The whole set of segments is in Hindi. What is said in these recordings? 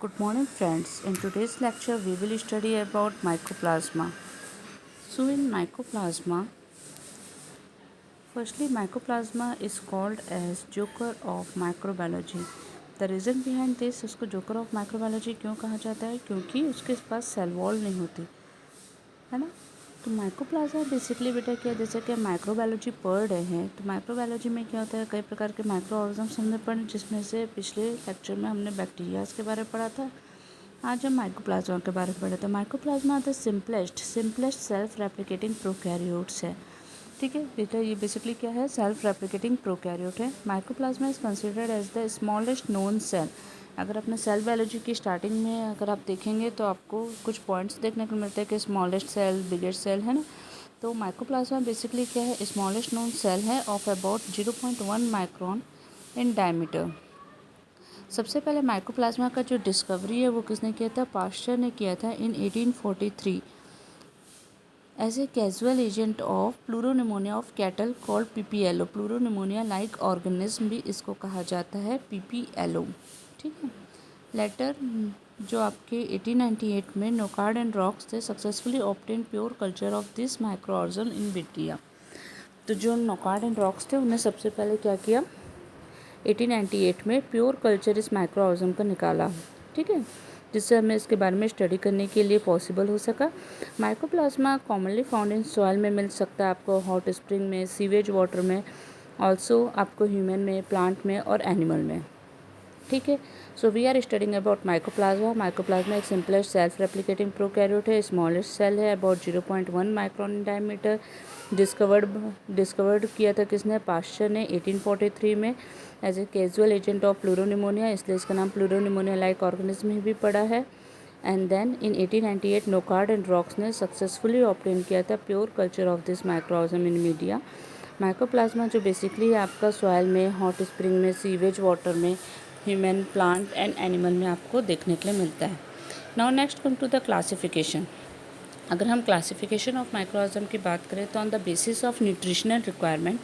Good morning, friends. In today's lecture, we will study about mycoplasma. So, in mycoplasma, firstly, mycoplasma is called as joker of microbiology. The reason behind this, उसको joker of microbiology क्यों कहा जाता है? क्योंकि उसके पास सेल वॉल नहीं होती, है ना। तो माइक्रोप्लाज्मा बेसिकली बेटा क्या, जैसे कि माइक्रोबायोलॉजी पढ़ रहे हैं, तो माइक्रोबायोलॉजी में क्या होता है, कई प्रकार के माइक्रो ऑर्गेनिज्म्स हमने पढ़े, जिसमें से पिछले लेक्चर में हमने बैक्टीरियाज के बारे में पढ़ा था। आज हम माइक्रोप्लाज्मा के बारे में पढ़े थे। Mycoplasma the simplest self replicating prokaryotes है। ठीक है बेटा, ये बेसिकली क्या है, सेल्फ रेप्लिकेटिंग प्रोकैरियोट है। Mycoplasma is considered as the smallest known cell. अगर अपने सेल बायोलॉजी की स्टार्टिंग में अगर आप देखेंगे तो आपको कुछ पॉइंट्स देखने को मिलते हैं कि स्मॉलेस्ट सेल, बिगेस्ट सेल, है ना। तो माइक्रोप्लाज्मा बेसिकली क्या है, स्मॉलेस्ट नोन सेल है of about 0.1 micron in diameter. सबसे पहले माइक्रोप्लाज्मा का जो डिस्कवरी है वो किसने किया था, पास्चर ने किया था in 1843 as a casual agent of pleuropneumonia of cattle called PPLO. Pleuropneumonia like organism भी इसको कहा जाता है पीपीएलओ। ठीक है। लेटर जो आपके 1898 में नोकार्ड एंड रॉक्स थे successfully obtain pure culture of this micro organism in bacteria. तो जो नोकार्ड एंड रॉक्स थे उन्हें सबसे पहले क्या किया, 1898 में प्योर कल्चर इस माइक्रो ऑर्गेनिज्म का निकाला। ठीक है, जिससे हमें इसके बारे में स्टडी करने के लिए पॉसिबल हो सका। Mycoplasma commonly found in soil में मिल सकता है आपको, हॉट स्प्रिंग में, सीवेज वाटर में, ऑल्सो आपको ह्यूमन में, प्लांट में और एनिमल में। ठीक है। So we are studying about mycoplasma. Mycoplasma एक सिंपलेस्ट सेल्फ रेप्लिकेटिंग प्रोकैरियोट है, स्मॉलेस्ट सेल है, about 0.1 micron in diameter. Discovered किया था किसने, पास्चर ने 1843 में as a casual agent of pleuropneumonia, इसलिए इसका नाम प्लूरोनिमोनिया लाइक ऑर्गेनिज्म ही भी पड़ा है। And then in 1898 Nocard and Roux ने सक्सेसफुली ऑब्टेन किया था pure culture of this microorganism in media. Microplasma जो बेसिकली आपका सॉइल में, हॉट स्प्रिंग में, सीवेज वाटर में, ह्यूमन, प्लांट एंड एनिमल में आपको देखने के लिए मिलता है। Now next come to the classification. अगर हम क्लासिफिकेशन ऑफ माइक्रोऑर्गेनिज्म की बात करें तो on the basis of nutritional requirement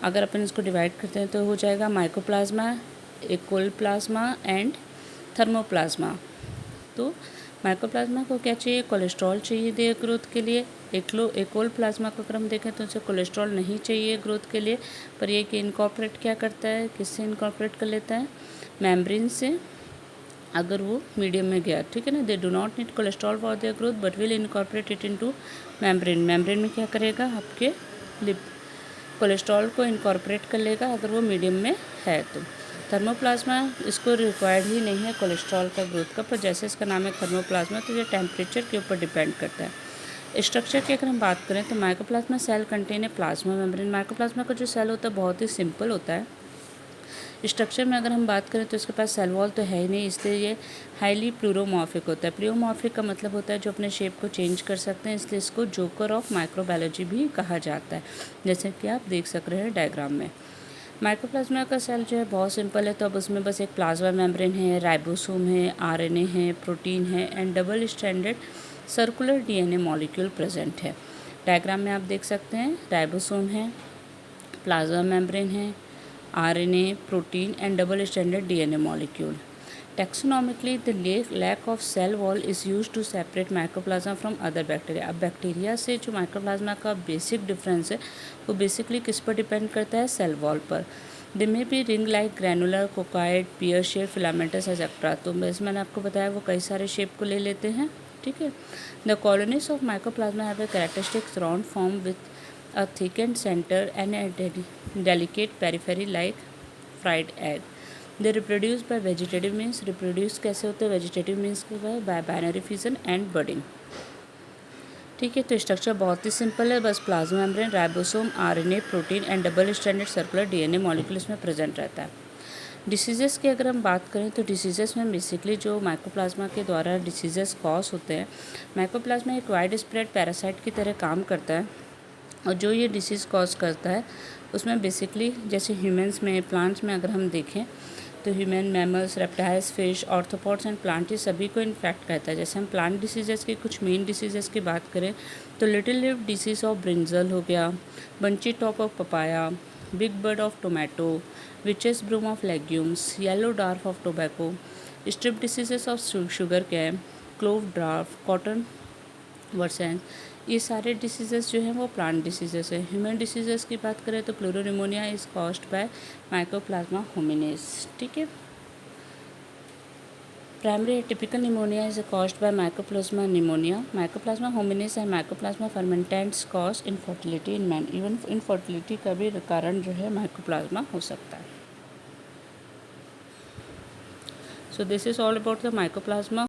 अगर अपन इसको डिवाइड करते हैं तो हो जाएगा माइक्रोप्लाज्मा, एकोप्लाज्मा एंड थर्मोप्लाज्मा। तो माइक्रोप्लाज्मा को क्या चाहिए, कोलेस्ट्रॉल चाहिए देह ग्रोथ के लिए। एकोप्लाज्मा को अगर हम देखें तो उसे कोलेस्ट्रॉल नहीं चाहिए ग्रोथ के लिए, पर ये कि इनकॉर्पोरेट क्या करता है, किससे इनकॉर्पोरेट कर लेता है, मेम्ब्रेन से, अगर वो मीडियम में गया। ठीक है ना, they do not need cholesterol for their growth but will incorporate it into membrane. Membrane में क्या करेगा, आपके कोलेस्ट्रॉल को इनकॉर्पोरेट कर लेगा अगर वो मीडियम में है तो। थर्मोप्लाज्मा इसको रिक्वायर्ड ही नहीं है कोलेस्ट्रॉल का ग्रोथ का, पर जैसे इसका नाम है थर्मोप्लाज्मा तो ये टेम्परेचर के ऊपर डिपेंड करता है। स्ट्रक्चर की अगर हम बात करें तो माइक्रोप्लाज्मा सेल कंटेन है प्लाज्मा मेम्ब्रेन। माइक्रोप्लाज्मा का जो सेल होता है बहुत ही सिंपल होता है। स्ट्रक्चर में अगर हम बात करें तो इसके पास सेल वॉल तो है ही नहीं, इसलिए ये हाईली प्लूरोमॉर्फिक होता है। प्लूरोमॉर्फिक का मतलब होता है जो अपने शेप को चेंज कर सकते हैं, इसलिए इसको जोकर ऑफ माइक्रोबायोलॉजी भी कहा जाता है, जैसे कि आप देख सक रहे हैं डायग्राम में। माइक्रोप्लाज्मा का सेल जो है बहुत सिंपल है, तो अब उसमें बस एक प्लाज्मा मेम्ब्रेन है, राइबोसोम है, आरएनए है, प्रोटीन है and double stranded circular DNA molecule present है। डायग्राम में आप देख सकते हैं राइबोसोम है, प्लाज्मा मेम्ब्रेन है, RNA, protein and double stranded DNA molecule. Taxonomically, the lack of cell wall is used to separate mycoplasma from other bacteria. अब बैक्टीरिया से जो माइक्रोप्लाज्मा का बेसिक डिफरेंस है वो बेसिकली किस पर डिपेंड करता है, सेल वॉल पर। दे में भी ring like granular, coccoid, pear shape, filamentous etcetera. तो वैसे मैंने आपको बताया वो कई सारे शेप को ले लेते हैं। ठीक है। The colonies of mycoplasma have a characteristic round form with a thickened center and a delicate periphery like fried egg. They reproduce by vegetative means. Reproduce कैसे होते हैं, वेजिटेटिव मीन्स के bye binary fission and budding. ठीक है। तो स्ट्रक्चर बहुत ही सिंपल है, बस plasma membrane, ribosome, RNA, protein and double stranded circular DNA molecule इसमें प्रेजेंट रहता है। डिसीजेस की अगर हम बात करें तो डिसीजेस में बेसिकली जो माइक्रोप्लाज्मा के द्वारा डिसीजेस कॉज होते हैं, माइक्रोप्लाज्मा एक वाइड स्प्रेड पैरासाइट की तरह काम करता है और जो ये डिसीज़ कॉज करता है उसमें बेसिकली जैसे ह्यूमंस में, प्लांट्स में अगर हम देखें तो human, mammals, reptiles, fish, arthropods and plant, ये सभी को इन्फेक्ट करता है। जैसे हम प्लांट डिसीजेस की कुछ मेन डिसीजेस की बात करें तो little leaf disease of brinjal हो गया, bunchy top of papaya, big bud of tomato, witches broom of legumes, yellow dwarf of tobacco, strip diseases of sugarcane, clover dwarf, cotton virescence, ये सारे डिसीजेस जो हैं वो प्लांट डिसीजेस हैं। ह्यूमन डिसीजेस की बात करें तो pleuropneumonia is caused by Mycoplasma hominis, ठीक है। Primary atypical pneumonia is caused by Mycoplasma pneumonia. Mycoplasma hominis and Mycoplasma fermentans cause infertility in men. Even infertility का भी कारण जो है Mycoplasma हो सकता है. So this is all about the Mycoplasma